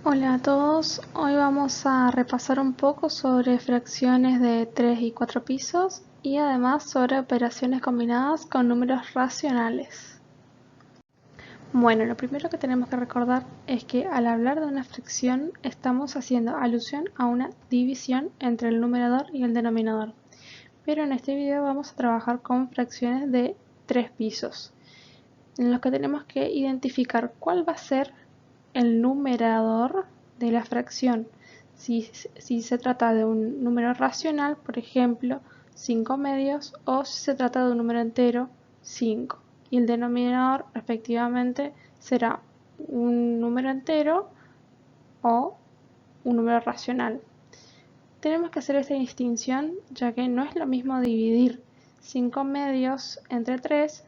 Hola a todos, hoy vamos a repasar un poco sobre fracciones de 3 y 4 pisos y además sobre operaciones combinadas con números racionales. Bueno, lo primero que tenemos que recordar es que al hablar de una fracción estamos haciendo alusión a una división entre el numerador y el denominador. Pero en este video vamos a trabajar con fracciones de 3 pisos, en los que tenemos que identificar cuál va a ser el numerador de la fracción. Si se trata de un número racional, por ejemplo, 5 medios, o si se trata de un número entero, 5. Y el denominador, respectivamente, será un número entero o un número racional. Tenemos que hacer esta distinción ya que no es lo mismo dividir 5 medios entre 3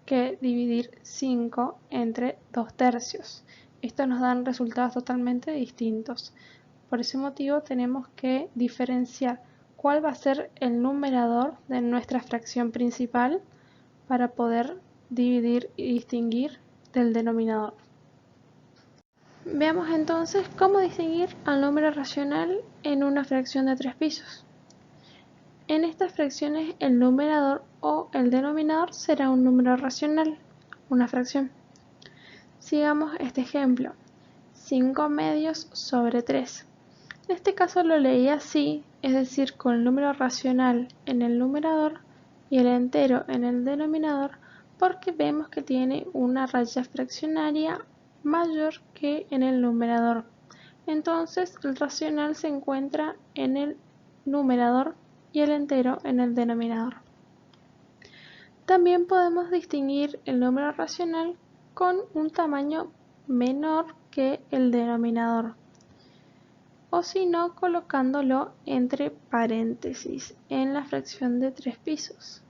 que dividir 5 entre 2 tercios. Estos nos dan resultados totalmente distintos. Por ese motivo tenemos que diferenciar cuál va a ser el numerador de nuestra fracción principal para poder dividir y distinguir del denominador. Veamos entonces cómo distinguir al número racional en una fracción de 3 pisos. En estas fracciones el numerador o el denominador será un número racional, una fracción. Sigamos este ejemplo, 5 medios sobre 3. En este caso lo leí así, es decir, con el número racional en el numerador y el entero en el denominador, porque vemos que tiene una raya fraccionaria mayor que en el numerador. Entonces el racional se encuentra en el numerador y el entero en el denominador. También podemos distinguir el número racional con un tamaño menor que el denominador, o si no, colocándolo entre paréntesis en la fracción de 3 pisos.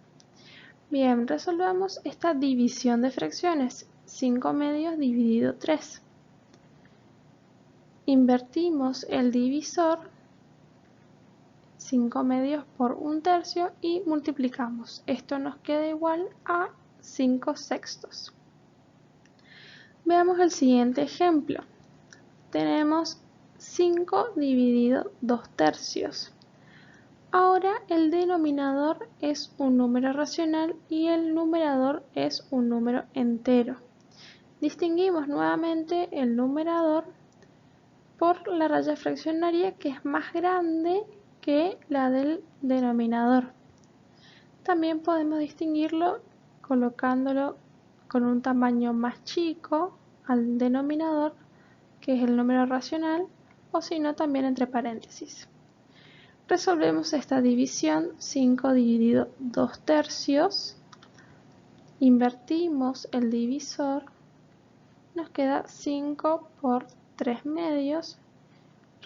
Bien, resolvamos esta división de fracciones, 5 medios dividido 3. Invertimos el divisor, 5 medios por 1 tercio, y multiplicamos. Esto nos queda igual a 5 sextos. Veamos el siguiente ejemplo. Tenemos 5 dividido 2 tercios. Ahora el denominador es un número racional y el numerador es un número entero. Distinguimos nuevamente el numerador por la raya fraccionaria, que es más grande que la del denominador. También podemos distinguirlo colocándolo con un tamaño más chico al denominador, que es el número racional, o si no, también entre paréntesis. Resolvemos esta división, 5 dividido 2 tercios, invertimos el divisor, nos queda 5 por 3 medios,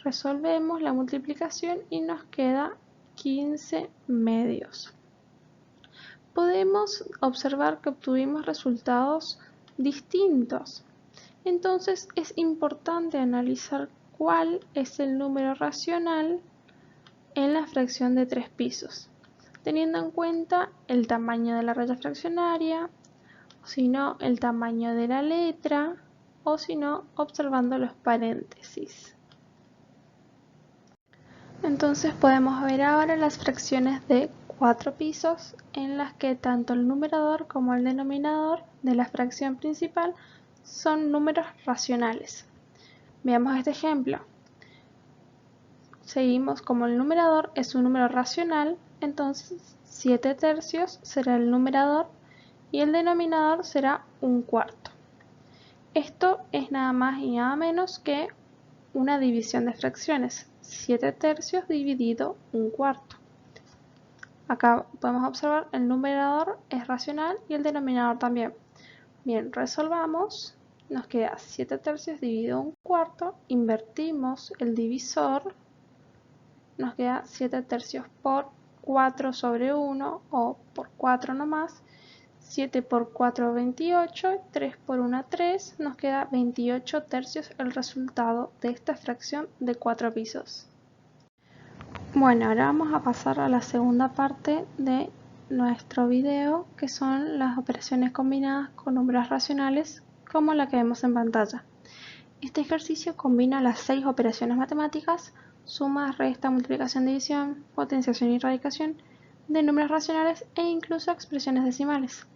resolvemos la multiplicación y nos queda 15 medios. Podemos observar que obtuvimos resultados distintos. Entonces es importante analizar cuál es el número racional en la fracción de 3 pisos, teniendo en cuenta el tamaño de la raya fraccionaria, o si no, el tamaño de la letra, o si no, observando los paréntesis. Entonces podemos ver ahora las fracciones de 4 pisos en las que tanto el numerador como el denominador de la fracción principal son números racionales. Veamos este ejemplo. Seguimos, como el numerador es un número racional, entonces 7 tercios será el numerador y el denominador será 1/4. Esto es nada más y nada menos que una división de fracciones, 7 tercios dividido 1/4. Acá podemos observar el numerador es racional y el denominador también. Bien, resolvamos, nos queda 7 tercios dividido 1/4, invertimos el divisor, nos queda 7 tercios por 4 sobre 1, o por 4 nomás. 7 por 4, 28, 3 por 1, 3, nos queda 28 tercios el resultado de esta fracción de 4 pisos. Bueno, ahora vamos a pasar a la segunda parte de nuestro video, que son las operaciones combinadas con números racionales, como la que vemos en pantalla. Este ejercicio combina las 6 operaciones matemáticas: suma, resta, multiplicación, división, potenciación y radicación, de números racionales e incluso expresiones decimales.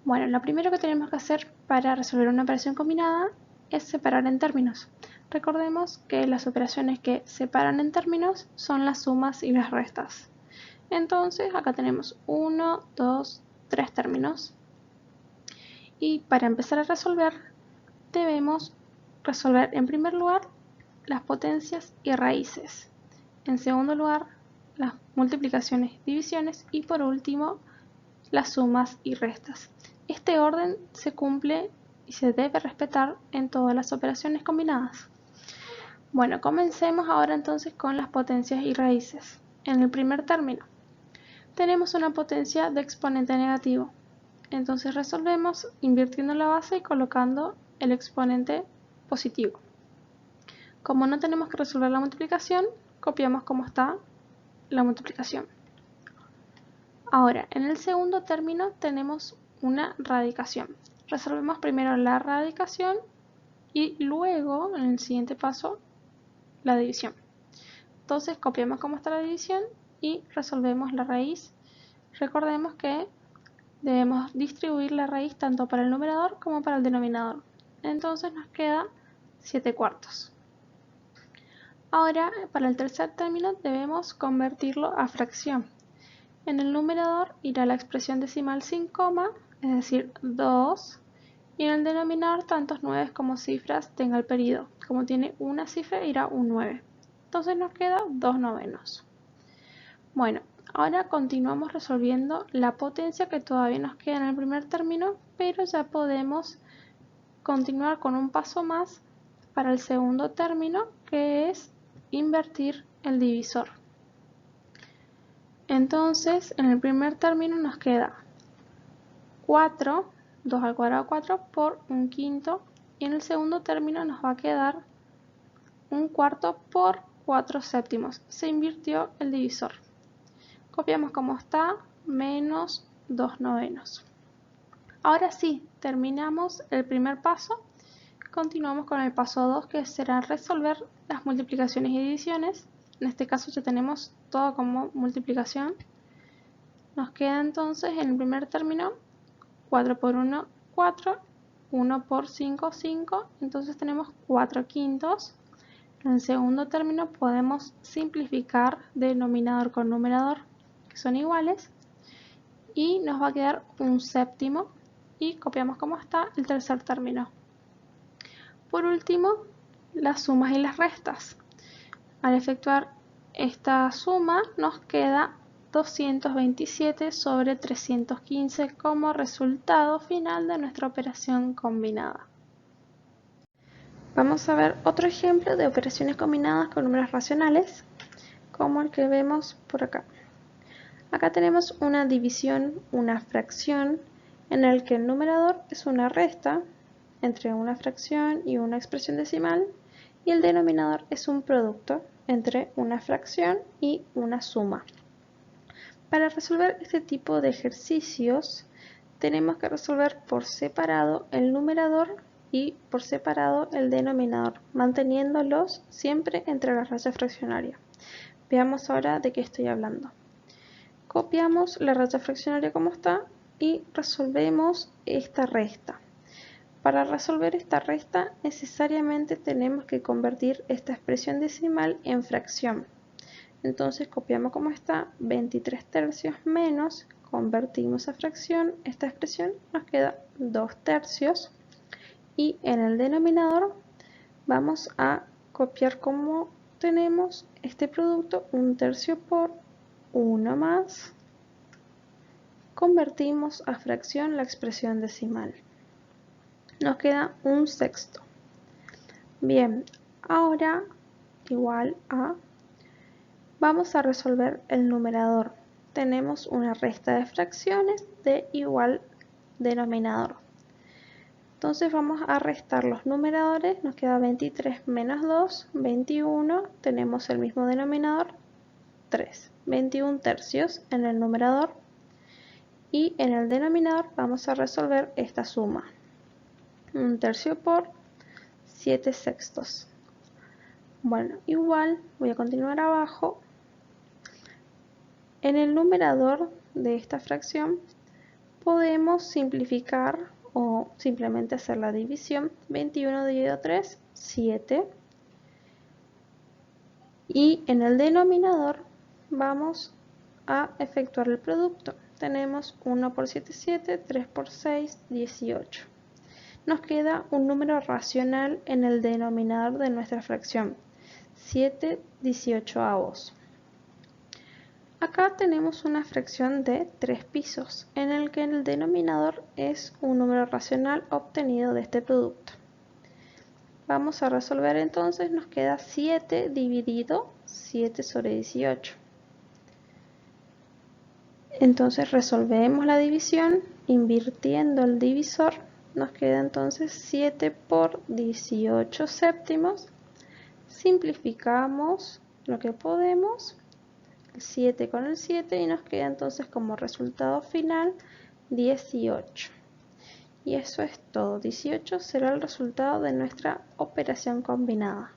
Bueno, lo primero que tenemos que hacer para resolver una operación combinada es separar en términos. Recordemos que las operaciones que separan en términos son las sumas y las restas. Entonces acá tenemos 1, 2, 3 términos. Y para empezar a resolver, debemos resolver en primer lugar las potencias y raíces. En segundo lugar, las multiplicaciones, divisiones y por último, las sumas y restas. Este orden se cumple y se debe respetar en todas las operaciones combinadas. Bueno, comencemos ahora entonces con las potencias y raíces. En el primer término, tenemos una potencia de exponente negativo. Entonces resolvemos invirtiendo la base y colocando el exponente positivo. Como no tenemos que resolver la multiplicación, copiamos como está la multiplicación. Ahora, en el segundo término tenemos una radicación. Resolvemos primero la radicación y luego, en el siguiente paso, la división. Entonces copiamos como está la división y resolvemos la raíz. Recordemos que debemos distribuir la raíz tanto para el numerador como para el denominador. Entonces nos queda 7/4. Ahora, para el tercer término debemos convertirlo a fracción. En el numerador irá la expresión decimal sin coma, es decir, 2, y en el denominador tantos 9 como cifras tenga el periodo. Como tiene una cifra, irá un 9. Entonces nos queda 2/9. Bueno, ahora continuamos resolviendo la potencia que todavía nos queda en el primer término, pero ya podemos continuar con un paso más para el segundo término, que es invertir el divisor. Entonces, en el primer término nos queda 4, 2 al cuadrado 4 por 1/5, y en el segundo término nos va a quedar 1/4 por 4/7. Se invirtió el divisor. Copiamos como está, menos 2/9. Ahora sí, terminamos el primer paso. Continuamos con el paso 2, que será resolver las multiplicaciones y divisiones. En este caso ya tenemos todo como multiplicación. Nos queda entonces en el primer término 4 por 1, 4, 1 por 5, 5, entonces tenemos 4/5. En el segundo término podemos simplificar denominador con numerador, que son iguales, y nos va a quedar 1/7, y copiamos como está el tercer término. Por último, las sumas y las restas. Al efectuar esta suma nos queda 227 sobre 315 como resultado final de nuestra operación combinada. Vamos a ver otro ejemplo de operaciones combinadas con números racionales, como el que vemos por acá. Acá tenemos una división, una fracción, en el que el numerador es una resta entre una fracción y una expresión decimal, y el denominador es un producto entre una fracción y una suma. Para resolver este tipo de ejercicios tenemos que resolver por separado el numerador y por separado el denominador, manteniéndolos siempre entre la raya fraccionaria. Veamos ahora de qué estoy hablando. Copiamos la raya fraccionaria como está y resolvemos esta resta. Para resolver esta resta necesariamente tenemos que convertir esta expresión decimal en fracción. Entonces copiamos como está 23 tercios menos, convertimos a fracción esta expresión, nos queda 2 tercios, y en el denominador vamos a copiar como tenemos este producto, 1/3 por 1 más, convertimos a fracción la expresión decimal. Nos queda 1/6. Bien, ahora igual a, vamos a resolver el numerador. Tenemos una resta de fracciones de igual denominador. Entonces vamos a restar los numeradores, nos queda 23 menos 2, 21, tenemos el mismo denominador, 3, 21 tercios en el numerador, y en el denominador vamos a resolver esta suma. 1/3 por 7 sextos. Bueno, igual voy a continuar abajo. En el numerador de esta fracción podemos simplificar o simplemente hacer la división. 21 dividido 3, 7. Y en el denominador vamos a efectuar el producto. Tenemos 1 por 7, 7, 3 por 6, 18. Nos queda un número racional en el denominador de nuestra fracción, 7 18avos. Acá tenemos una fracción de 3 pisos, en el que el denominador es un número racional obtenido de este producto. Vamos a resolver entonces, nos queda 7 dividido 7 sobre 18. Entonces resolvemos la división invirtiendo el divisor. Nos queda entonces 7 por 18 séptimos. Simplificamos lo que podemos, el 7 con el 7, y nos queda entonces como resultado final 18. Y eso es todo. 18 será el resultado de nuestra operación combinada.